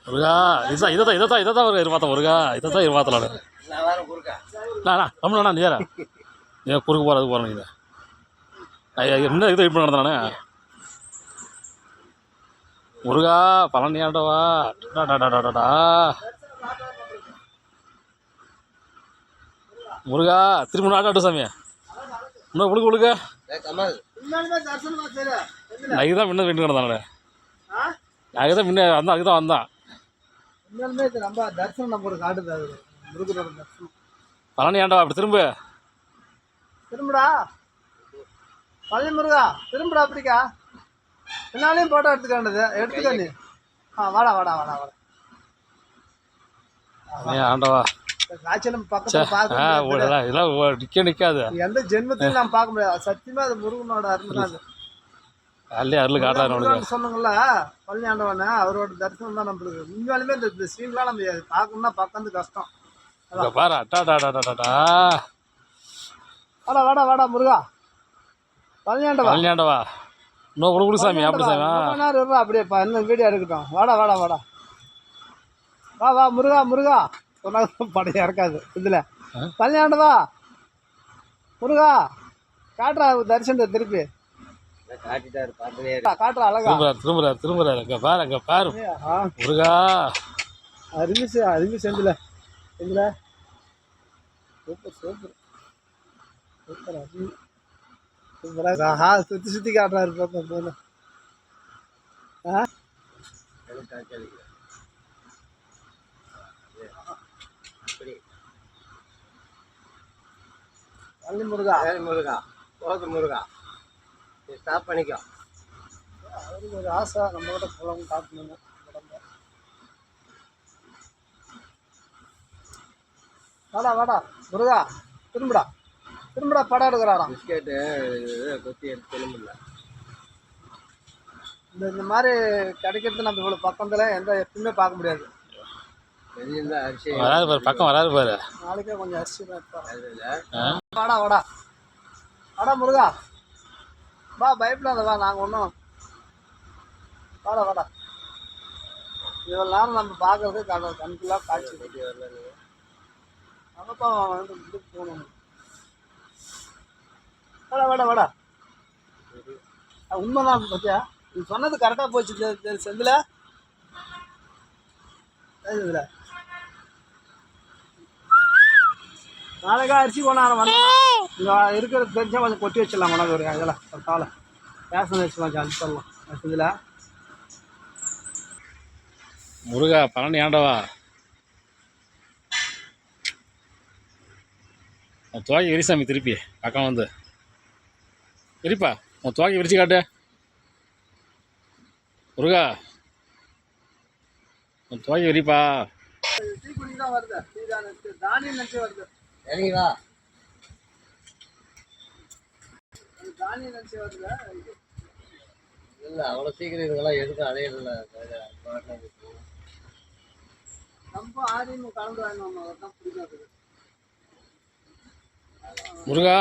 முருகா இதைத்தான் ஒரு எதிர்பார்த்தேன் முருகா இதைத்தான் எதிர்பார்த்தலான்னு கம்முண்ணா நீரா ஏன் குறுக்கு போகிறது போகிறேன் நீங்கள் என்ன இது வெயிட் பண்ண நடந்தானே முருகா பழனி ஆண்டவா டாடா முருகா திரும்ப ஆட்டாட்டு சாமி இன்னும் உழுக்கு உழுக்க நைக்கு தான் முன்ன வெயிட் நடந்தானே நைக்கு தான் முன்ன வந்தான் அதுக்கு தான் வந்தான் நம்ம தரிசனம் நம்ம காட்டுது முருகரோட தரிசனம் பழனி ஆண்டவா அப்படி திரும்புடா பழனி முருகா திரும்புடா அப்படிக்கா பின்னாலையும் போட்டோ எடுத்துக்க நீ வாடா ஆண்டவா காய்ச்சலும் பக்கத்துல நிக்காது எந்த ஜென்மத்தையும் நாம் பார்க்க முடியாது சத்தியமா அது முருகனோட அருள் சொன்னோங்கல்ல பழனி ஆண்டவன அவரோட தரிசனம் தான் நம்மளுக்கு உண்மையாலுமே இந்த சீன்லாம் நம்ம பார்க்கணும்னா பார்க்கறது கஷ்டம் வாடா முருகா பழனி ஆண்டவா இன்னும் உழுகு சாமி அப்படி சாமி அப்படியே இன்னும் வீடியோ எடுக்கட்டும் வாடா வா முருகா சொன்னா படையா இருக்காது இதுல பழனி ஆண்டவா முருகா காட்டுறா தரிசனத்தை திருப்பி காட்டுறா அழகா திரும்புறாரு அங்க பாரு முருகா அருமை செஞ்சுல சூப்பர் சுத்தி காட்டுறாரு பக்கம் போன பழனி முருகா ஸ்டாப் பண்ணிக்கோ அவருக்கு ஒரு ஆசை நம்ம கிட்ட குளம் காட்டணும் வாடா முருகா திரும்புடா படம் எடுக்கிறாராம் பிஸ்கெட்டு கொத்தி எடுத்து திரும்பல இந்த மாதிரி கிடைக்கிறது நம்ம இவ்வளோ பக்கத்தில் எப்பவுமே பார்க்க முடியாது அரிசி வராது பாரு பக்கம் வராது பாரு நாளைக்கே கொஞ்சம் அரிசி தான் வாடா முருகா வா பயப்படாத வா நாங்கள் ஒன்றும் வாடா இவ்வளோ நேரம் நம்ம பார்க்கறது கண்குள்ளாக காட்சி நமப்பா வந்து இதுக்கு போகணும் வாடா உண்மைதான் பத்தியா நீ சொன்னது கரெக்டாக போச்சு செந்தில் நாளைக்கா அரிசி கொண்டாட வந்தோம் இங்கே இருக்கிறது தெரிஞ்சா கொஞ்சம் கொட்டி வச்சிடலாம் கொண்டாந்து ஒரு இதெல்லாம் ஒரு காலை ரேஷன் அரிசி கொஞ்சம் அனுப்பிடலாம் இதில் முருகா பழனி ஆண்டவா உன் துவாக்கி விரிசாமி திருப்பி பக்கம் வந்து விரிப்பா உன் துவாக்கி விரிச்சு காட்டு முருகா உன் துவாக்கி விரிப்பா டீ குடி தான் வருது தானியம் நினச்சி வருது சரிங்களா தானியம் நினச்சி வருது இல்லை அவ்வளோ சீக்கிரம் இதுக்கெல்லாம் எதுக்கும் அலையிடல ரொம்ப ஆரியம் கலந்து வாங்கினோம் தான் பிடிக்காது முருகா